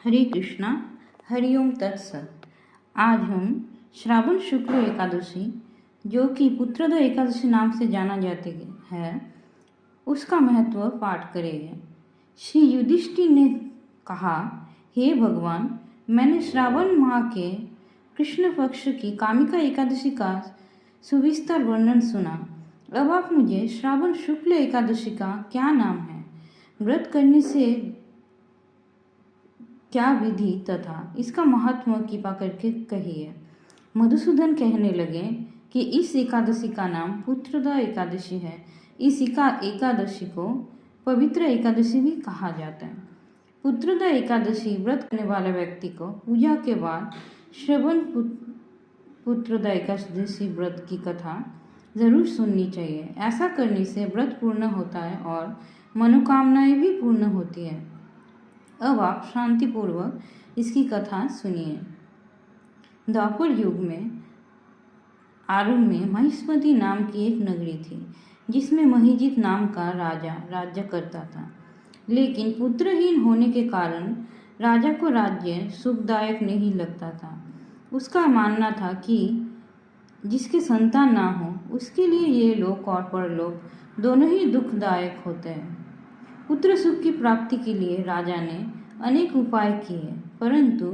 हरे कृष्णा। हरिओम तत्सत। आज हम श्रावण शुक्ल एकादशी, जो कि पुत्रद एकादशी नाम से जाना जाती है, उसका महत्व पाठ करेंगे। श्री युधिष्ठिर ने कहा, हे भगवान, मैंने श्रावण माह के कृष्ण पक्ष की कामिका एकादशी का सुविस्तार वर्णन सुना। अब आप मुझे श्रावण शुक्ल एकादशी का क्या नाम है, व्रत करने से क्या विधि तथा इसका महत्व कृपा करके कहिए। मधुसूदन कहने लगे कि इस एकादशी का नाम पुत्रदा एकादशी है। इस एकादशी को पवित्र एकादशी भी कहा जाता है। पुत्रदा एकादशी व्रत करने वाले व्यक्ति को पूजा के बाद श्रवण पुत्रदा एकादशी व्रत की कथा जरूर सुननी चाहिए। ऐसा करने से व्रत पूर्ण होता है और मनोकामनाएं भी पूर्ण होती है। अब आप शांतिपूर्वक इसकी कथा सुनिए। द्वापर युग में आरंभ में महिष्मती नाम की एक नगरी थी, जिसमें महिजित नाम का राजा राज्य करता था। लेकिन पुत्रहीन होने के कारण राजा को राज्य सुखदायक नहीं लगता था। उसका मानना था कि जिसके संतान ना हो, उसके लिए ये लोक और परलोक दोनों ही दुखदायक होते हैं। पुत्र सुख की प्राप्ति के लिए राजा ने अनेक उपाय किए, परंतु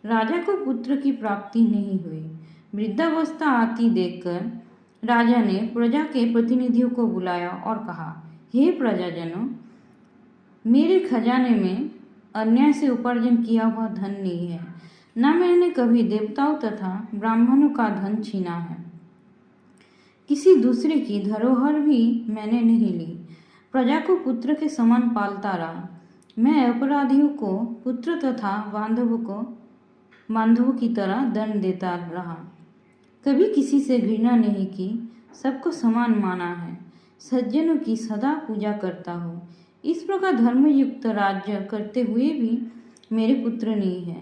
राजा को पुत्र की प्राप्ति नहीं हुई। वृद्धावस्था आती देखकर राजा ने प्रजा के प्रतिनिधियों को बुलाया और कहा, हे प्रजाजनों, मेरे खजाने में अन्याय से उपार्जन किया हुआ धन नहीं है, न मैंने कभी देवताओं तथा ब्राह्मणों का धन छीना है। किसी दूसरे की धरोहर भी मैंने नहीं ली। प्रजा को पुत्र के समान पालता रहा। मैं अपराधियों को पुत्र तथा बांधवों की तरह दंड देता रहा। कभी किसी से घृणा नहीं की, सबको समान माना है। सज्जनों की सदा पूजा करता हूँ। इस प्रकार धर्मयुक्त राज्य करते हुए भी मेरे पुत्र नहीं है,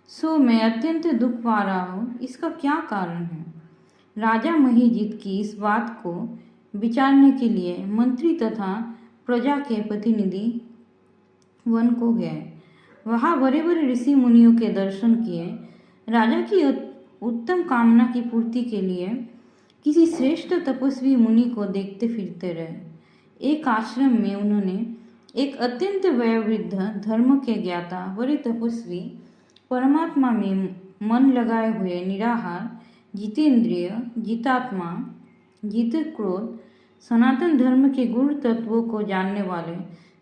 सो मैं अत्यंत दुख पा रहा हूँ। इसका क्या कारण है? राजा महिजित की इस बात को विचारने के लिए मंत्री तथा प्रजा के प्रतिनिधि वन को गए। वहाँ बड़े बड़े ऋषि मुनियों के दर्शन किए। राजा की उत्तम कामना की पूर्ति के लिए किसी श्रेष्ठ तपस्वी मुनि को देखते फिरते रहे। एक आश्रम में उन्होंने एक अत्यंत वयोवृद्ध, धर्म के ज्ञाता, बड़े तपस्वी, परमात्मा में मन लगाए हुए, निराहार, जितेंद्रिय, जितात्मा, जित क्रोध, सनातन धर्म के गुण तत्वों को जानने वाले,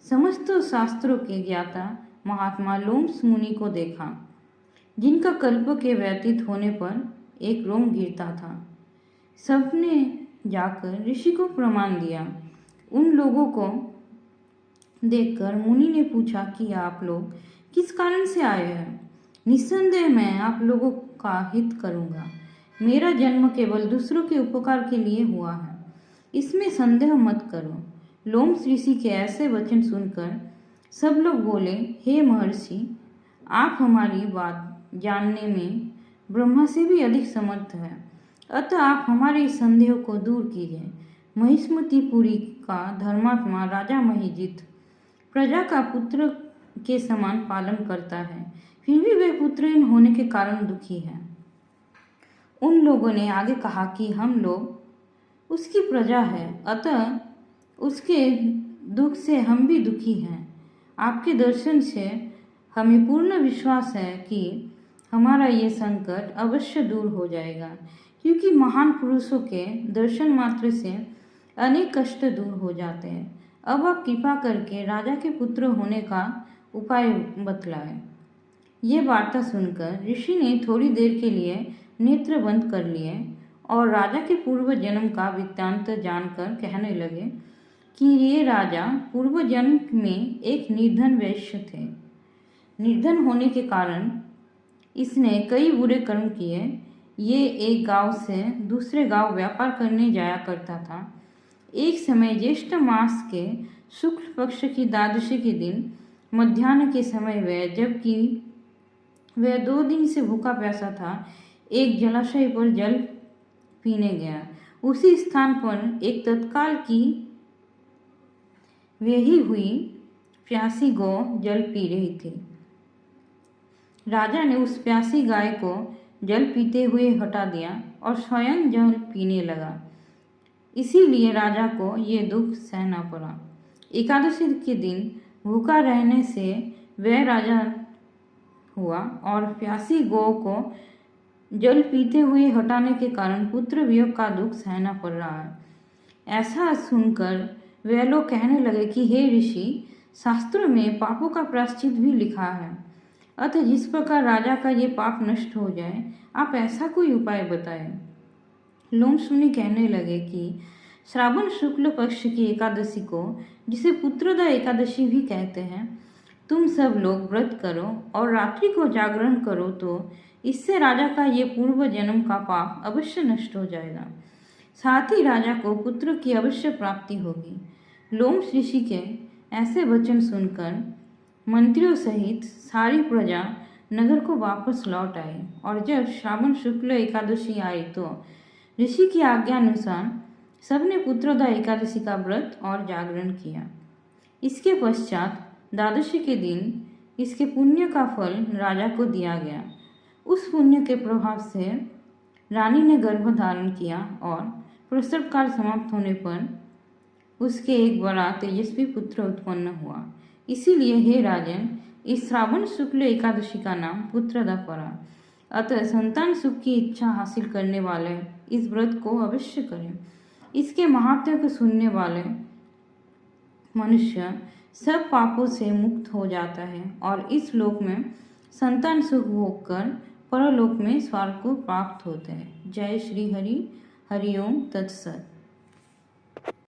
समस्त शास्त्रों के ज्ञाता महात्मा लोम्स मुनि को देखा, जिनका कल्प के व्यतीत होने पर एक रोम गिरता था। सबने जाकर ऋषि को प्रणाम दिया। उन लोगों को देखकर मुनि ने पूछा कि आप लोग किस कारण से आए हैं? निस्संदेह मैं आप लोगों का हित करूंगा। मेरा जन्म केवल दूसरों के उपकार के लिए हुआ है, इसमें संदेह मत करो। लोम्स ऋषि के ऐसे वचन सुनकर सब लोग बोले, हे महर्षि, आप हमारी बात जानने में ब्रह्मा से भी अधिक समर्थ है, अतः आप हमारे इस संदेह को दूर कीजिए। महिष्मतीपुरी का धर्मात्मा राजा महिजित प्रजा का पुत्र के समान पालन करता है, फिर भी वे पुत्रहीन होने के कारण दुखी है। उन लोगों ने आगे कहा कि हम लोग उसकी प्रजा है, अतः उसके दुख से हम भी दुखी हैं। आपके दर्शन से हमें पूर्ण विश्वास है कि हमारा ये संकट अवश्य दूर हो जाएगा, क्योंकि महान पुरुषों के दर्शन मात्र से अनेक कष्ट दूर हो जाते हैं। अब आप कृपा करके राजा के पुत्र होने का उपाय बतलाएं। ये वार्ता सुनकर ऋषि ने थोड़ी देर के लिए नेत्र बंद कर लिए और राजा के पूर्व जन्म का वृत्तांत जानकर कहने लगे कि ये राजा पूर्व जन्म में एक निर्धन वैश्य थे। निर्धन होने के कारण इसने कई बुरे कर्म किए। ये एक गांव से दूसरे गांव व्यापार करने जाया करता था। एक समय ज्येष्ठ मास के शुक्ल पक्ष की द्वादशी के दिन मध्याह्न के समय जबकि वह 2 दिन से भूखा प्यासा था, एक जलाशय पर जल पीने गया। उसी स्थान पर एक तत्काल की वेही हुई प्यासी गौ जल पी रही थी। राजा ने उस प्यासी गाय को जल पीते हुए हटा दिया और स्वयं जल पीने लगा। इसीलिए राजा को ये दुख सहना पड़ा। एकादशी के दिन भूखा रहने से वह राजा हुआ और प्यासी गौ को जल पीते हुए हटाने के कारण पुत्र वियोग का दुख सहना पड़ रहा है। ऐसा सुनकर वे लोग कहने लगे कि हे ऋषि, शास्त्रों में पापों का प्रायश्चित भी लिखा है, अतः जिस प्रकार राजा का ये पाप नष्ट हो जाए, आप ऐसा कोई उपाय बताएं। लोमश मुनि कहने लगे कि श्रावण शुक्ल पक्ष की एकादशी को, जिसे पुत्रदा एकादशी भी कहते हैं, तुम सब लोग व्रत करो और रात्रि को जागरण करो, तो इससे राजा का ये पूर्व जन्म का पाप अवश्य नष्ट हो जाएगा। साथ ही राजा को पुत्र की अवश्य प्राप्ति होगी। लोमश ऋषि के ऐसे वचन सुनकर मंत्रियों सहित सारी प्रजा नगर को वापस लौट आई और जब श्रावण शुक्ल एकादशी आई तो ऋषि की आज्ञा अनुसार सबने पुत्रदा एकादशी का व्रत और जागरण किया। इसके पश्चात द्वादशी के दिन इसके पुण्य का फल राजा को दिया गया। उस पुण्य के प्रभाव से रानी ने गर्भ धारण किया और प्रसव काल समाप्त होने पर उसके एक बड़ा तेजस्वी पुत्र उत्पन्न हुआ। इसीलिए हे राजन, इस श्रावण शुक्ल एकादशी का नाम पुत्रदा पड़ा। अतः संतान सुख की इच्छा हासिल करने वाले इस व्रत को अवश्य करें। इसके महात्म्य को सुनने वाले मनुष्य सब पापों से मुक्त हो जाता है और इस लोक में संतान सुख भोग कर परलोक में स्वर्ग को प्राप्त होते हैं। जय श्री हरि। हरि ओम तत्सत।